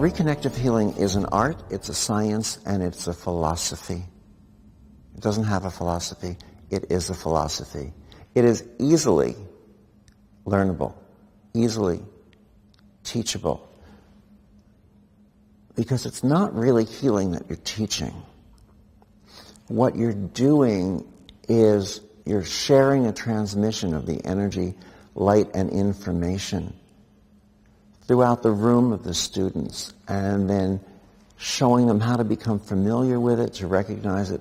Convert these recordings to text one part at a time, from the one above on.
Reconnective healing is an art, it's a science, and it's a philosophy. It doesn't have a philosophy, it is a philosophy. It is easily learnable, easily teachable, because it's not really healing that you're teaching. What you're doing is you're sharing a transmission of the energy, light, and information throughout the room of the students, and then showing them how to become familiar with it, to recognize it,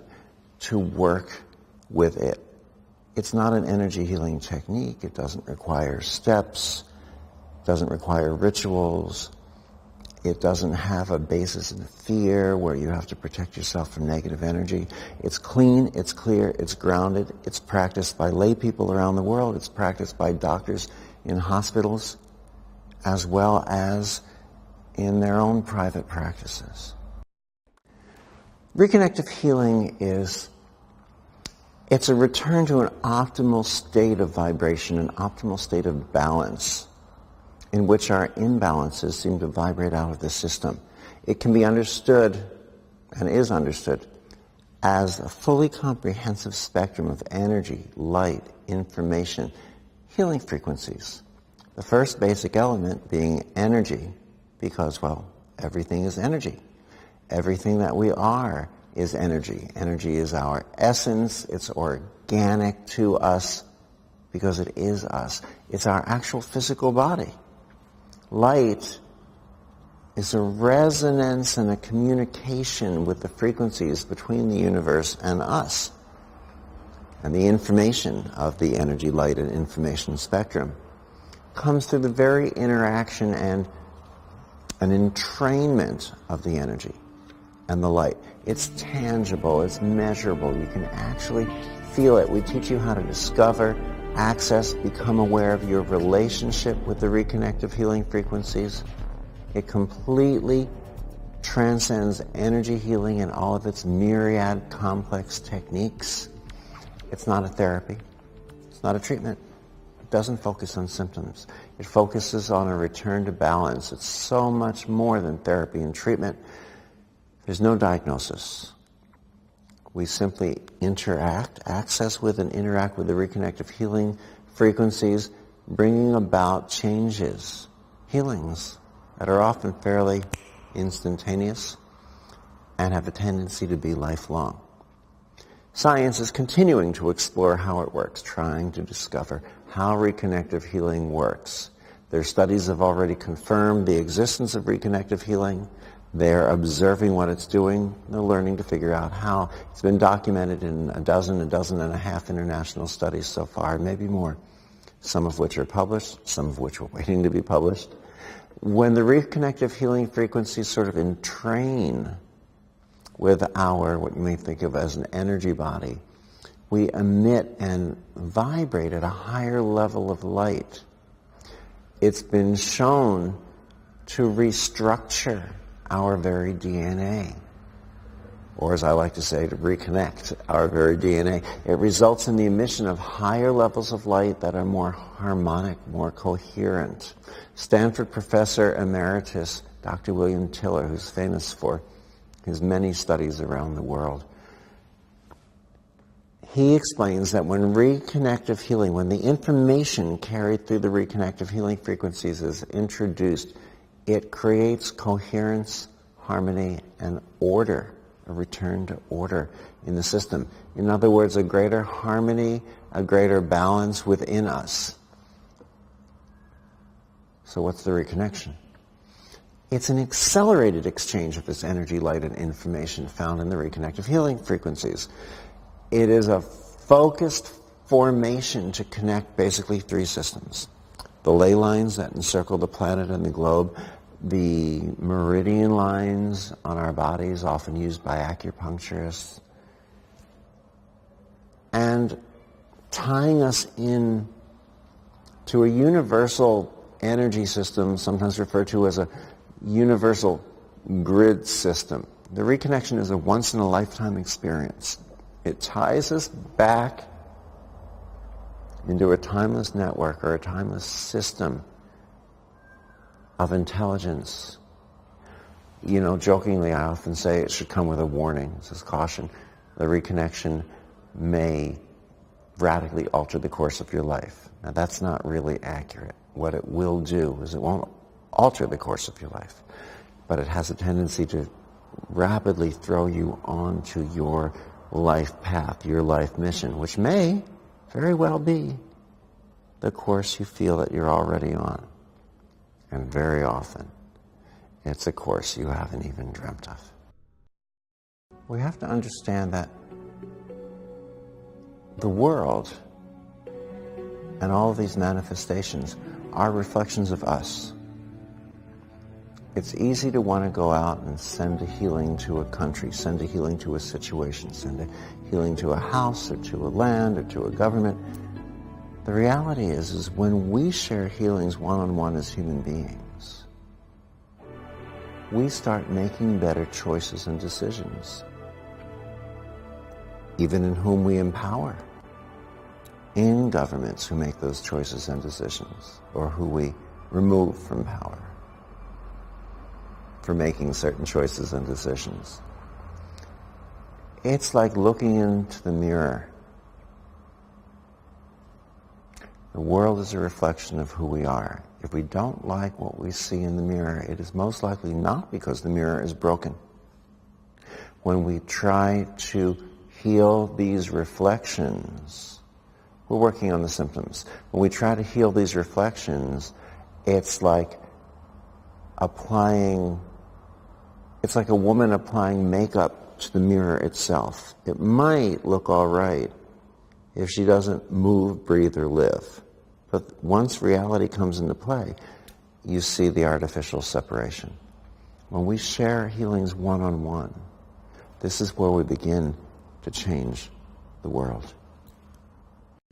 to work with it. It's not an energy healing technique. It doesn't require steps, doesn't require rituals. It doesn't have a basis in fear where you have to protect yourself from negative energy. It's clean, it's clear, it's grounded. It's practiced by lay people around the world. It's practiced by doctors in hospitals as well as in their own private practices. Reconnective healing it's a return to an optimal state of vibration, an optimal state of balance, in which our imbalances seem to vibrate out of the system. It can be understood, and is understood, as a fully comprehensive spectrum of energy, light, information, healing frequencies. The first basic element being energy, because, well, everything is energy. Everything that we are is energy. Energy is our essence. It's organic to us because it is us. It's our actual physical body. Light is a resonance and a communication with the frequencies between the universe and us. And the information of the energy, light, and information spectrum comes through the very interaction and an entrainment of the energy and the light. It's tangible, it's measurable, you can actually feel it. We teach you how to discover, access, become aware of your relationship with the reconnective healing frequencies. It completely transcends energy healing and all of its myriad complex techniques. It's not a therapy. It's not a treatment. It doesn't focus on symptoms. It focuses on a return to balance. It's so much more than therapy and treatment. There's no diagnosis. We simply access with and interact with the reconnective healing frequencies, bringing about changes, healings that are often fairly instantaneous and have a tendency to be lifelong. Science is continuing to explore how it works, trying to discover how reconnective healing works. Their studies have already confirmed the existence of reconnective healing. They're observing what it's doing. They're learning to figure out how. It's been documented in a dozen and a half international studies so far, maybe more, some of which are published, some of which are waiting to be published. When the reconnective healing frequencies sort of entrain with our, what you may think of as an energy body, we emit and vibrate at a higher level of light. It's been shown to restructure our very DNA, or as I like to say, to reconnect our very DNA. It results in the emission of higher levels of light that are more harmonic, more coherent. Stanford professor emeritus Dr. William Tiller, who's famous for his many studies around the world, he explains that when reconnective healing, when the information carried through the reconnective healing frequencies is introduced, it creates coherence, harmony, and order, a return to order in the system. In other words, a greater harmony, a greater balance within us. So what's the reconnection? It's an accelerated exchange of this energy, light, and information found in the reconnective healing frequencies. It is a focused formation to connect basically three systems. The ley lines that encircle the planet and the globe, the meridian lines on our bodies, often used by acupuncturists, and tying us in to a universal energy system, sometimes referred to as a universal grid system. The reconnection is a once-in-a-lifetime experience. It ties us back into a timeless network or a timeless system of intelligence, Jokingly, I often say it should come with a warning. It says, caution, the reconnection may radically alter the course of your life. Now, that's not really accurate. What it will do is it won't alter the course of your life, but it has a tendency to rapidly throw you onto your life path, your life mission, which may very well be the course you feel that you're already on. And very often, it's a course you haven't even dreamt of. We have to understand that the world and all of these manifestations are reflections of us. It's easy to want to go out and send a healing to a country, send a healing to a situation, send a healing to a house or to a land or to a government. The reality is when we share healings one-on-one as human beings, we start making better choices and decisions, even in whom we empower, in governments who make those choices and decisions, or who we remove from power for making certain choices and decisions. It's like looking into the mirror. The world is a reflection of who we are. If we don't like what we see in the mirror, it is most likely not because the mirror is broken. When we try to heal these reflections, we're working on the symptoms. When we try to heal these reflections, it's like a woman applying makeup to the mirror itself. It might look all right if she doesn't move, breathe, or live. But once reality comes into play, you see the artificial separation. When we share healings one-on-one, this is where we begin to change the world.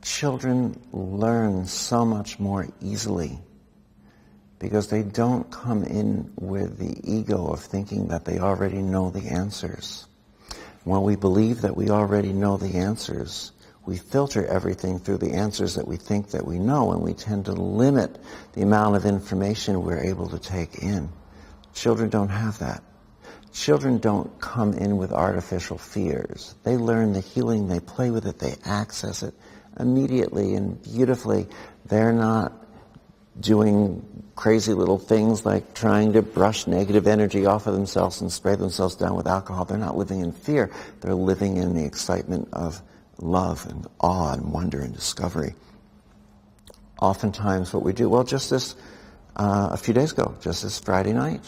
Children learn so much more easily because they don't come in with the ego of thinking that they already know the answers. When we believe that we already know the answers, we filter everything through the answers that we think that we know, and we tend to limit the amount of information we're able to take in. Children don't have that. Children don't come in with artificial fears. They learn the healing, they play with it, they access it immediately and beautifully. They're not doing crazy little things like trying to brush negative energy off of themselves and spray themselves down with alcohol. They're not living in fear. They're living in the excitement of love and awe and wonder and discovery. Oftentimes what we do, a few days ago, just this Friday night,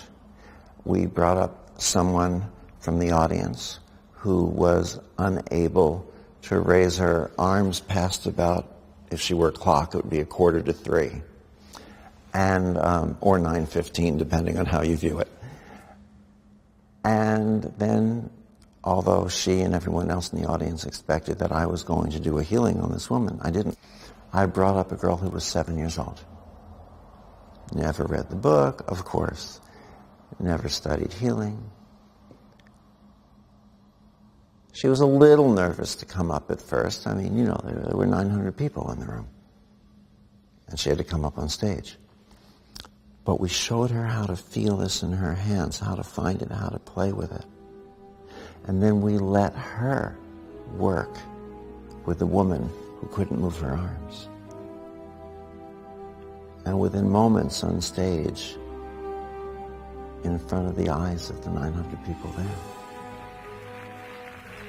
we brought up someone from the audience who was unable to raise her arms past about, if she were a clock, it would be 2:45, and or 9:15, depending on how you view it. And then, although she and everyone else in the audience expected that I was going to do a healing on this woman, I didn't. I brought up a girl who was 7 years old. Never read the book, of course. Never studied healing. She was a little nervous to come up at first. I mean, there were 900 people in the room. And she had to come up on stage. But we showed her how to feel this in her hands, how to find it, how to play with it. And then we let her work with the woman who couldn't move her arms. And within moments on stage, in front of the eyes of the 900 people there,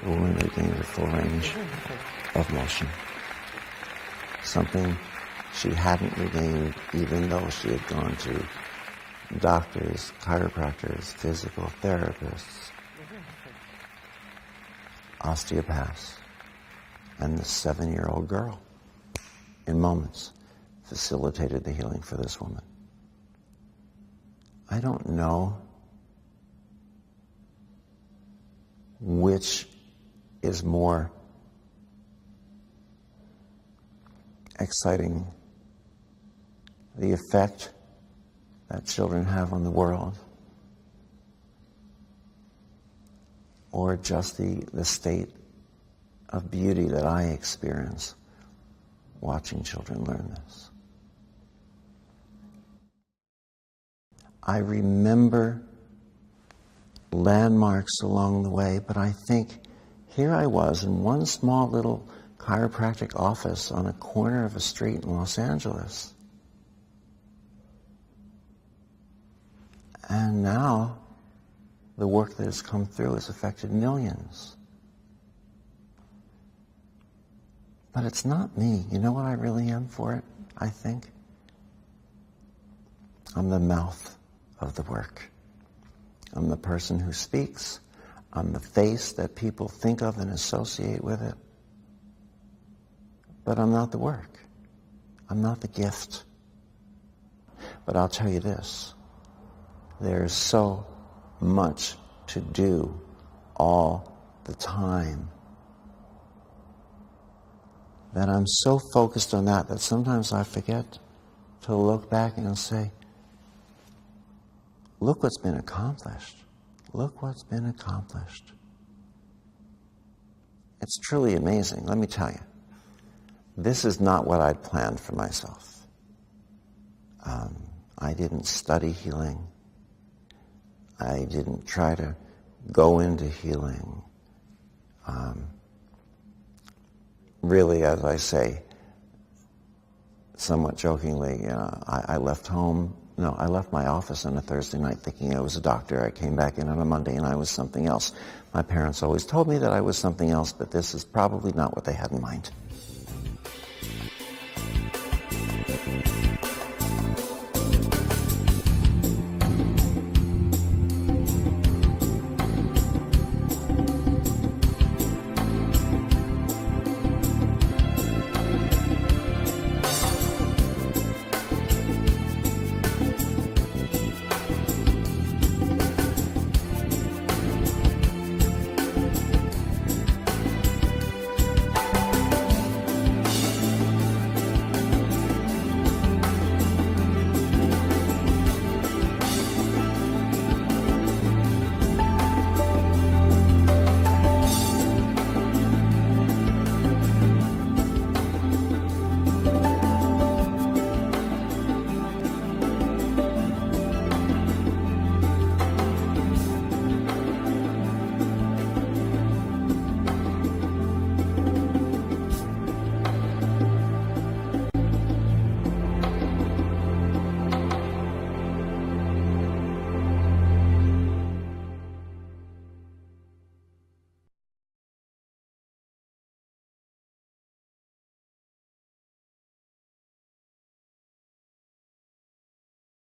the woman regained her full range of motion. Something she hadn't regained even though she had gone to doctors, chiropractors, physical therapists, osteopaths, and the 7-year-old girl, in moments, facilitated the healing for this woman. I don't know which is more exciting, the effect that children have on the world, or just the state of beauty that I experience watching children learn this. I remember landmarks along the way, but I think here I was in one small little chiropractic office on a corner of a street in Los Angeles. And now the work that has come through has affected millions. But it's not me. You know what I really am for it, I think? I'm the mouth of the work. I'm the person who speaks. I'm the face that people think of and associate with it. But I'm not the work. I'm not the gift. But I'll tell you this. There's so much to do all the time that I'm so focused on that sometimes I forget to look back and say, look what's been accomplished. Look what's been accomplished. It's truly amazing, let me tell you. This is not what I'd planned for myself. I didn't study healing. I didn't try to go into healing. Really, as I say, somewhat jokingly, I left my office on a Thursday night thinking I was a doctor. I came back in on a Monday and I was something else. My parents always told me that I was something else, but this is probably not what they had in mind.